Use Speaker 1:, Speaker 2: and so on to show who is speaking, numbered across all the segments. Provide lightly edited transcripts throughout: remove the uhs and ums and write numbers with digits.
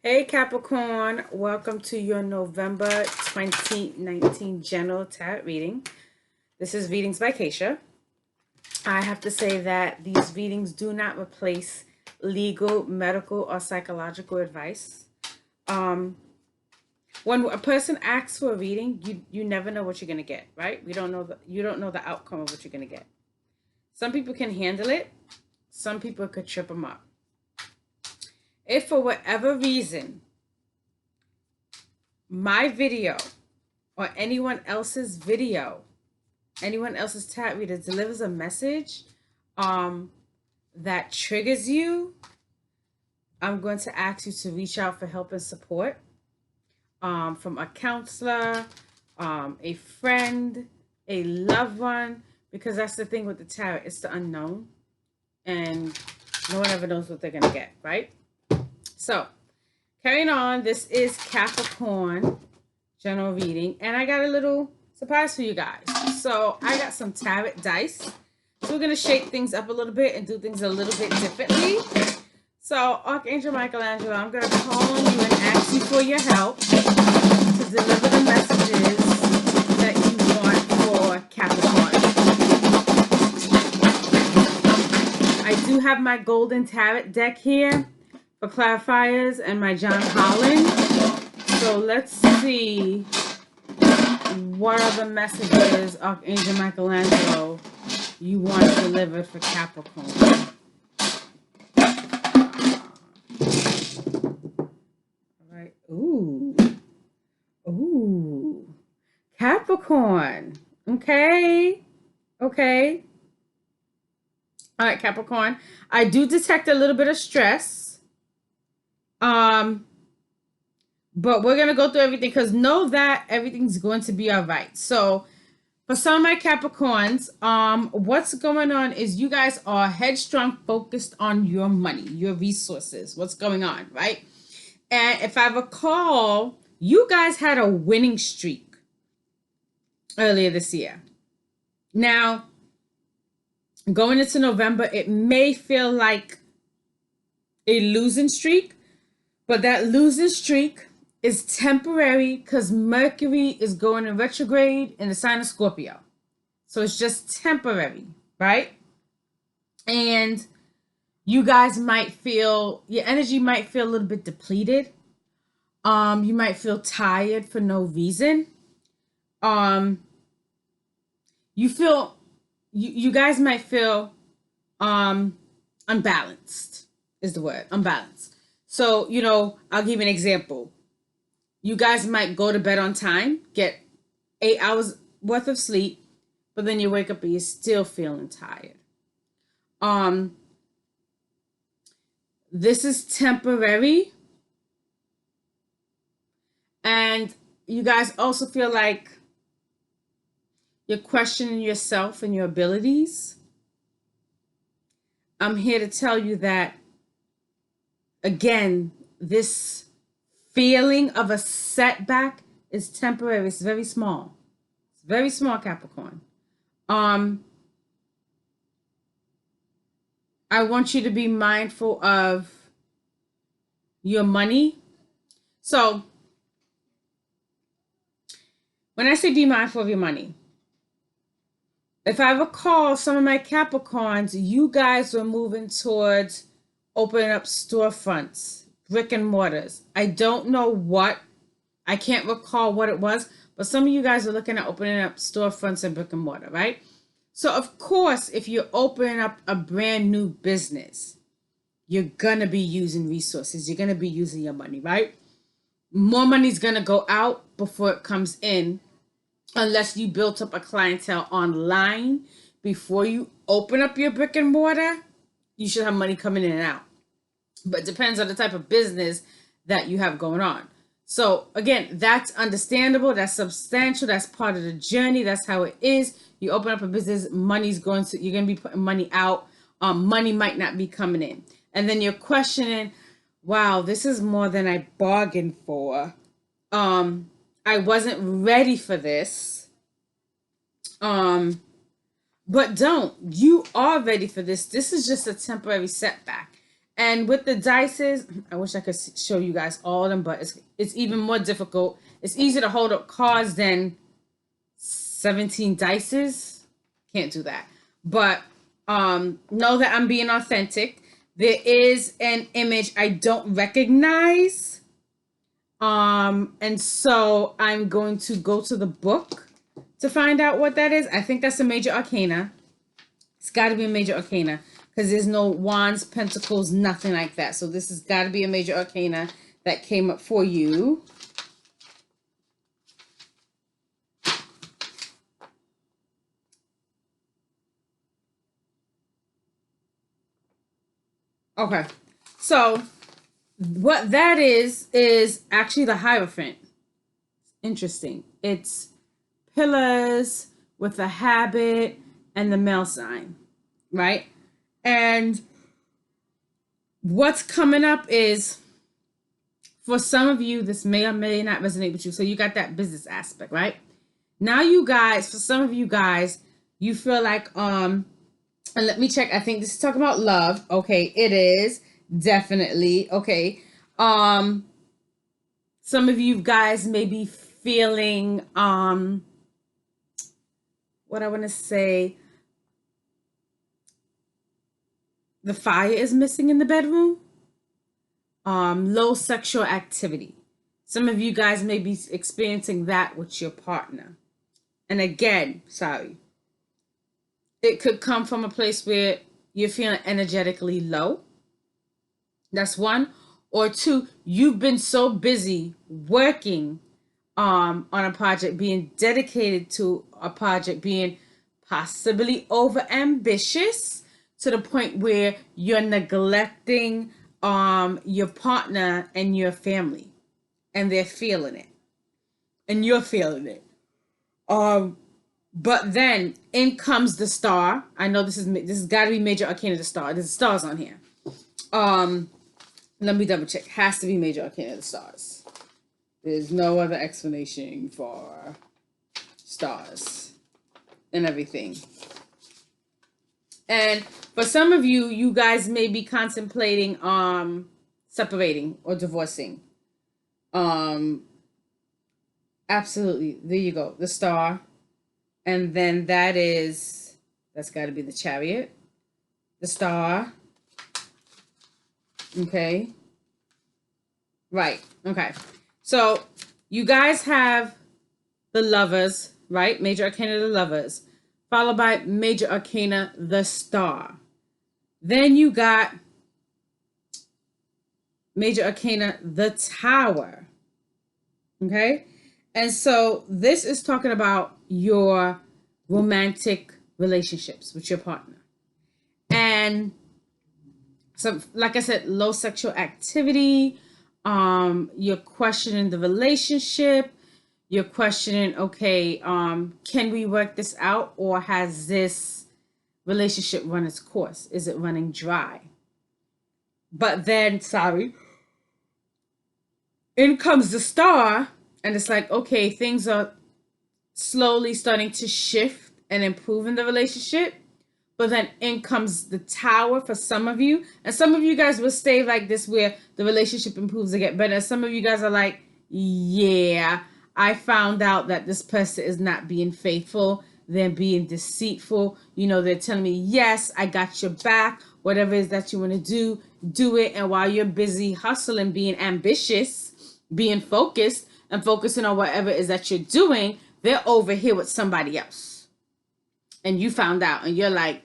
Speaker 1: Hey Capricorn, welcome to your November 2019 General Tarot reading. This is Readings by Keisha. I have to say that these readings do not replace legal, medical, or psychological advice. Um, when a person asks for a reading, you never know what you're gonna get, right? You don't know the outcome of what you're gonna get. Some people can handle it. Some people could trip them up. If for whatever reason my video or anyone else's video, anyone else's tarot reader delivers a message that triggers you, I'm going to ask you to reach out for help and support from a counselor, a friend, a loved one, because that's the thing with the tarot. It's the unknown, and no one ever knows what they're going to get, right? So, carrying on, this is Capricorn general reading, and I got a little surprise for you guys. So I got some tarot dice. So we're going to shake things up a little bit and do things a little bit differently. So Archangel Michelangelo, I'm going to call on you and ask you for your help to deliver the messages that you want for Capricorn. I do have my golden tarot deck here for clarifiers and my John Holland. So let's see what are the messages, Archangel Michelangelo, you want delivered for Capricorn. All right. Ooh. Capricorn. Okay. All right, Capricorn. I do detect a little bit of stress. But we're going to go through everything because know that everything's going to be all right. So for some of my Capricorns, what's going on is you guys are headstrong, focused on your money, your resources, what's going on, right? And if I recall, you guys had a winning streak earlier this year. Now, going into November, it may feel like a losing streak, but that losing streak is temporary because Mercury is going in retrograde in the sign of Scorpio. So it's just temporary, right? And you guys might feel, your energy might feel a little bit depleted. You might feel tired for no reason. You guys might feel unbalanced is the word, unbalanced. So, I'll give you an example. You guys might go to bed on time, get 8 hours worth of sleep, but then you wake up and you're still feeling tired. This is temporary. And you guys also feel like you're questioning yourself and your abilities. I'm here to tell you that, again, this feeling of a setback is temporary. It's very small. It's very small, Capricorn. I want you to be mindful of your money. So when I say be mindful of your money, if I recall, some of my Capricorns, you guys were moving towards opening up storefronts, brick and mortars. I don't know what, I can't recall what it was, but some of you guys are looking at opening up storefronts and brick and mortar, right? So of course, if you're opening up a brand new business, you're gonna be using resources. You're gonna be using your money, right? More money's gonna go out before it comes in, unless you built up a clientele online before you open up your brick and mortar. You should have money coming in and out. But it depends on the type of business that you have going on. So again, that's understandable. That's substantial. That's part of the journey. That's how it is. You open up a business, you're going to be putting money out. Money might not be coming in. And then you're questioning, wow, this is more than I bargained for. I wasn't ready for this. But you are ready for this. This is just a temporary setback. And with the dices, I wish I could show you guys all of them, but it's even more difficult. It's easier to hold up cards than 17 dices. Can't do that. But know that I'm being authentic. There is an image I don't recognize. And so I'm going to go to the book to find out what that is. I think that's a major arcana. It's got to be a major arcana because there's no wands, pentacles, nothing like that. So this has got to be a major arcana that came up for you. Okay. So what that is actually the Hierophant. Interesting. It's pillars with a habit and the male sign, right? And what's coming up is, for some of you, this may or may not resonate with you. So you got that business aspect, right? Now you guys, for some of you guys, you feel like, and let me check. I think this is talking about love. Okay, it is definitely. Okay. Some of you guys may be feeling, what I want to say, the fire is missing in the bedroom. Low sexual activity. Some of you guys may be experiencing that with your partner. And again, sorry, it could come from a place where you're feeling energetically low. That's one. Or two, you've been so busy working on a project, being dedicated to a project, being possibly over ambitious to the point where you're neglecting your partner and your family, and they're feeling it and you're feeling it. But then in comes the star. I know this has got to be major arcana, the star. There's stars on here. Let me double check. Has to be major arcana, the stars. There's no other explanation for stars and everything. And for some of you, you guys may be contemplating separating or divorcing. Absolutely. There you go. The star. And then that's got to be the Chariot. The star. Okay. Right. Okay. So you guys have the Lovers, right? Major arcana, the Lovers, followed by major arcana, the Star. Then you got major arcana, the Tower. Okay. And so this is talking about your romantic relationships with your partner. And so, like I said, low sexual activity. You're questioning the relationship. You're questioning, okay, can we work this out, or has this relationship run its course? Is it running dry? But then, sorry, in comes the Star, and it's like, okay, things are slowly starting to shift and improve in the relationship. But then in comes the Tower for some of you. And some of you guys will stay like this where the relationship improves and get better. Some of you guys are like, yeah, I found out that this person is not being faithful. They're being deceitful. You know, they're telling me, yes, I got your back. Whatever it is that you want to do it. And while you're busy hustling, being ambitious, being focused, and focusing on whatever it is that you're doing, they're over here with somebody else. And you found out, and you're like,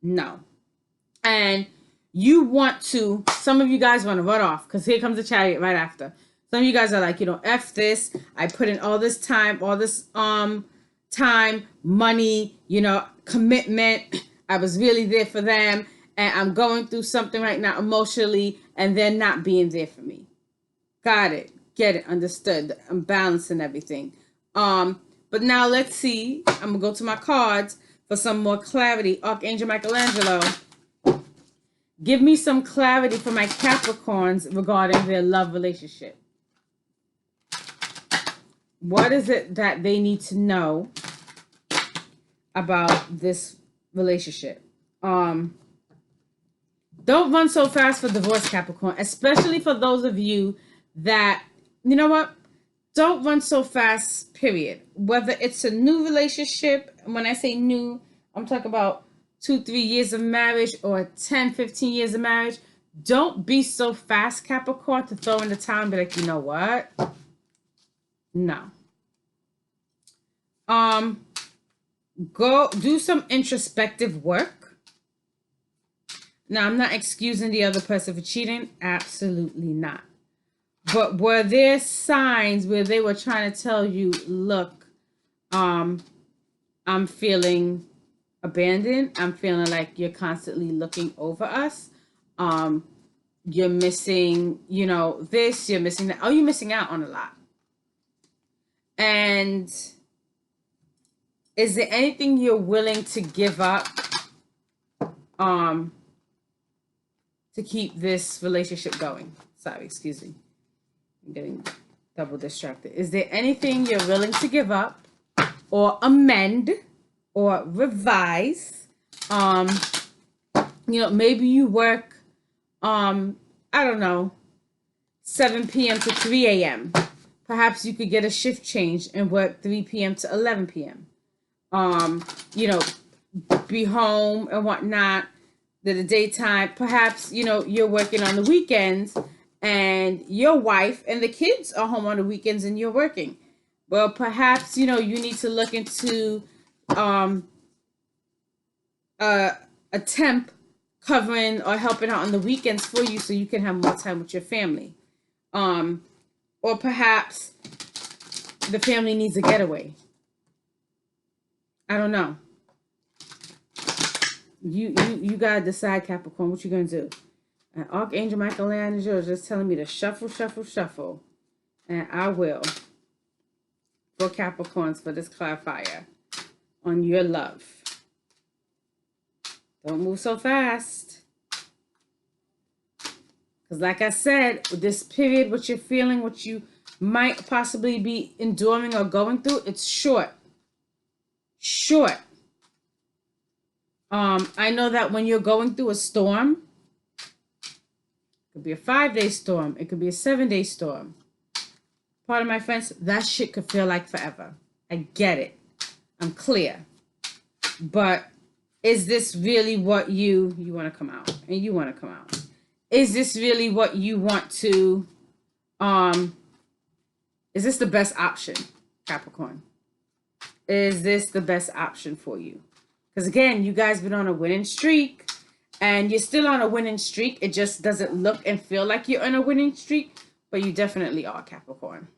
Speaker 1: no. And you want to, some of you guys want to run off, because here comes the Chariot right after. Some of you guys are like, you know, F this. I put in all this time, money, you know, commitment. I was really there for them. And I'm going through something right now emotionally, and they're not being there for me. Got it. Get it. Understood. I'm balancing everything. But now let's see. I'm going to go to my cards for some more clarity. Archangel Michelangelo, give me some clarity for my Capricorns regarding their love relationship. What is it that they need to know about this relationship? Don't run so fast for divorce, Capricorn, especially for those of you that, you know what? Don't run so fast, period. Whether it's a new relationship, when I say new, I'm talking about 2-3 years of marriage or 10-15 years of marriage. Don't be so fast, Capricorn, to throw in the towel and be like, you know what? No. Go do some introspective work. Now, I'm not excusing the other person for cheating. Absolutely not. But were there signs where they were trying to tell you, look, I'm feeling abandoned. I'm feeling like you're constantly looking over us. You're missing, this, you're missing that. Oh, you're missing out on a lot. And is there anything you're willing to give up to keep this relationship going? Sorry, excuse me. I'm getting double distracted. Is there anything you're willing to give up or amend or revise? Maybe you work, I don't know, 7 p.m. to 3 a.m. Perhaps you could get a shift change and work 3 p.m. to 11 p.m. Be home and whatnot in the daytime. Perhaps, you're working on the weekends and your wife and the kids are home on the weekends and you're working. Well, perhaps, you need to look into a temp covering or helping out on the weekends for you so you can have more time with your family. Or perhaps the family needs a getaway. I don't know. You gotta decide, Capricorn, what you're gonna do. And Archangel Michelangelo is just telling me to shuffle, shuffle, shuffle. And I will. For Capricorns, for this clarifier on your love. Don't move so fast. Because like I said, this period, what you're feeling, what you might possibly be enduring or going through, it's short. Short. I know that when you're going through a storm, it could be a 5-day storm. It could be a 7-day storm. Part of my friends, that shit could feel like forever. I get it. I'm clear. But is this really what you want to come out? And you want to come out. Is this really what you want to, is this the best option, Capricorn? Is this the best option for you? Because again, you guys been on a winning streak and you're still on a winning streak. It just doesn't look and feel like you're on a winning streak, but you definitely are, Capricorn.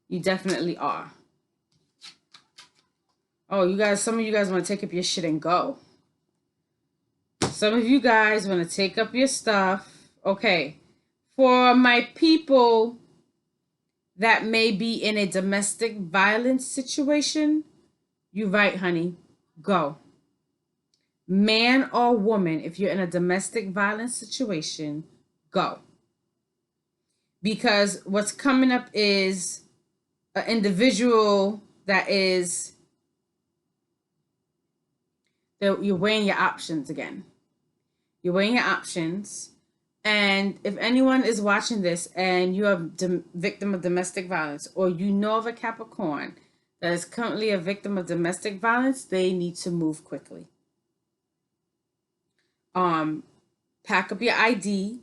Speaker 1: You definitely are. Oh, some of you guys want to take up your shit and go. Some of you guys want to take up your stuff. Okay. For my people that may be in a domestic violence situation, you're right, honey. Go. Man or woman, if you're in a domestic violence situation, go. Because what's coming up is an individual that is, you're weighing your options again. You're weighing your options. And if anyone is watching this and you're a victim of domestic violence, or you know of a Capricorn that is currently a victim of domestic violence, they need to move quickly. Pack up your ID,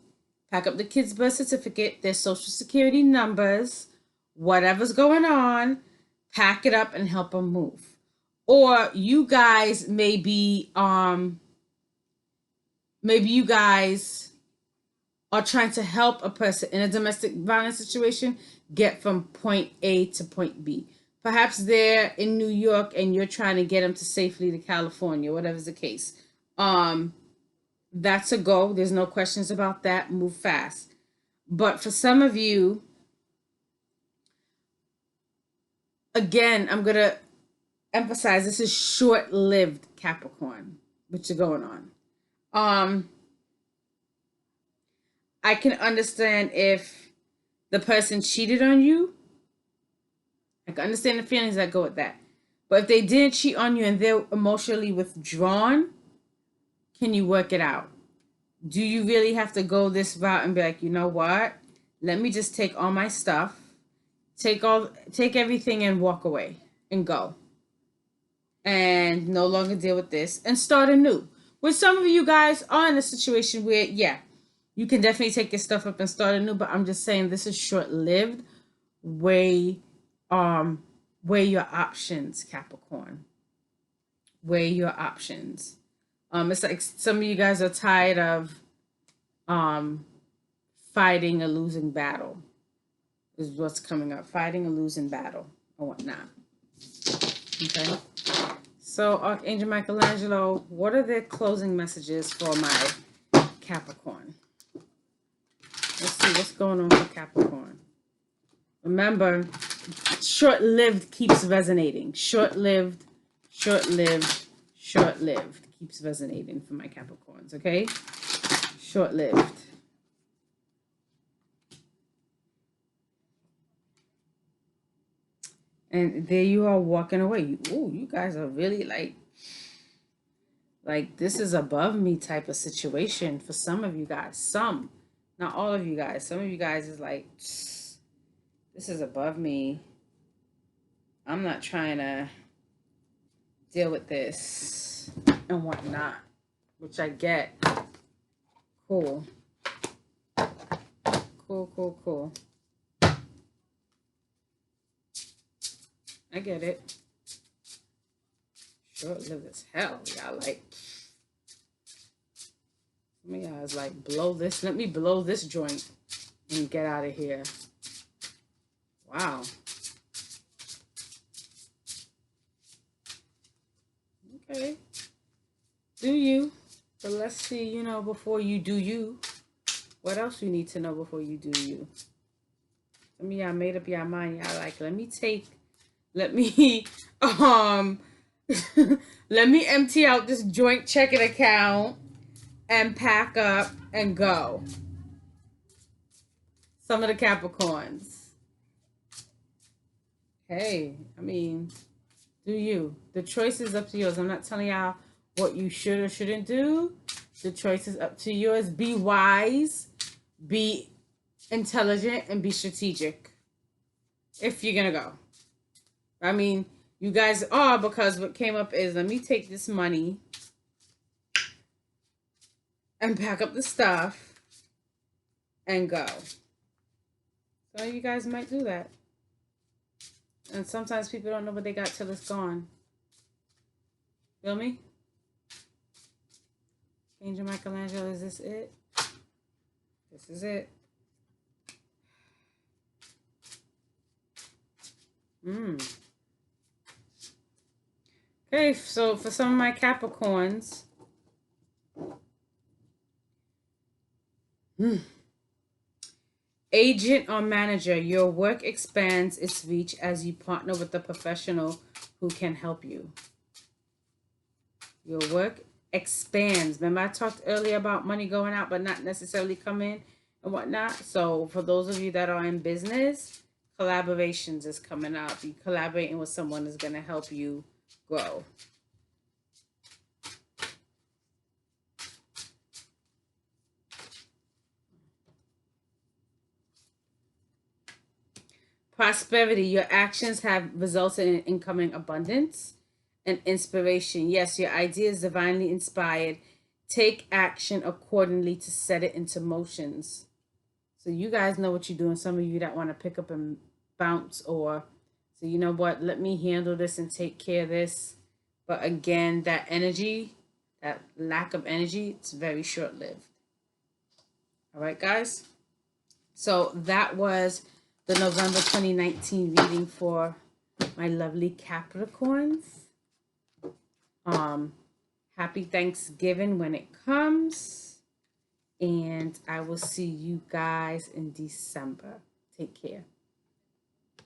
Speaker 1: pack up the kid's birth certificate, their social security numbers, whatever's going on, pack it up and help them move. Or you guys maybe you guys are trying to help a person in a domestic violence situation get from point A to point B. Perhaps they're in New York and you're trying to get them to safely to California, whatever's the case. That's a go. There's no questions about that. Move fast. But for some of you, again, I'm going to emphasize this is short-lived, Capricorn, what you're going on. I can understand if the person cheated on you. I can understand the feelings that go with that. But if they didn't cheat on you and they're emotionally withdrawn, can you work it out? Do you really have to go this route and be like, you know what? Let me just take all my stuff, take everything and walk away and go and no longer deal with this and start anew. With some of you guys are in a situation where, yeah, you can definitely take your stuff up and start anew, but I'm just saying this is short lived. Weigh weigh your options, Capricorn. Weigh your options. It's like some of you guys are tired of um fighting a losing battle. Is what's coming up. Fighting a losing battle or whatnot. Okay. So Archangel Michelangelo, what are the closing messages for my Capricorn? Let's see what's going on for Capricorn. Remember, short-lived keeps resonating. Short-lived, short-lived, short-lived keeps resonating for my Capricorns, okay? Short-lived. And there you are walking away. You guys are really like this is above me type of situation for some of you guys. Some, not all of you guys. Some of you guys is like, this is above me. I'm not trying to deal with this and whatnot, which I get. Cool. Cool. I get it. Short-lived as hell. Y'all like, some of y'all is like, blow this. Let me blow this joint and get out of here. Wow. Okay. Do you. But let's see, before you do you, what else you need to know before you do you? Some of y'all made up your mind. Y'all like, let me let me empty out this joint checking account and pack up and go. Some of the Capricorns. Hey, I mean, do you. The choice is up to yours. I'm not telling y'all what you should or shouldn't do. The choice is up to yours. Be wise, be intelligent, and be strategic. If you're going to go. I mean, you guys are, because what came up is, let me take this money and pack up the stuff and go. So you guys might do that. And sometimes people don't know what they got till it's gone. Feel me? Angel Michelangelo, is this it? This is it. Okay, so for some of my Capricorns, agent or manager, your work expands its reach as you partner with a professional who can help you. Your work expands. Remember I talked earlier about money going out but not necessarily coming and whatnot? So for those of you that are in business, collaborations is coming up. You collaborating with someone is going to help you grow. Prosperity. Your actions have resulted in incoming abundance and inspiration. Yes, your idea is divinely inspired. Take action accordingly to set it into motions. So you guys know what you're doing. Some of you that want to pick up and bounce, or so you know what, let me handle this and take care of this. But again, that energy, that lack of energy, it's very short-lived. All right, guys. So that was the November 2019 reading for my lovely Capricorns. Happy Thanksgiving when it comes. And I will see you guys in December. Take care.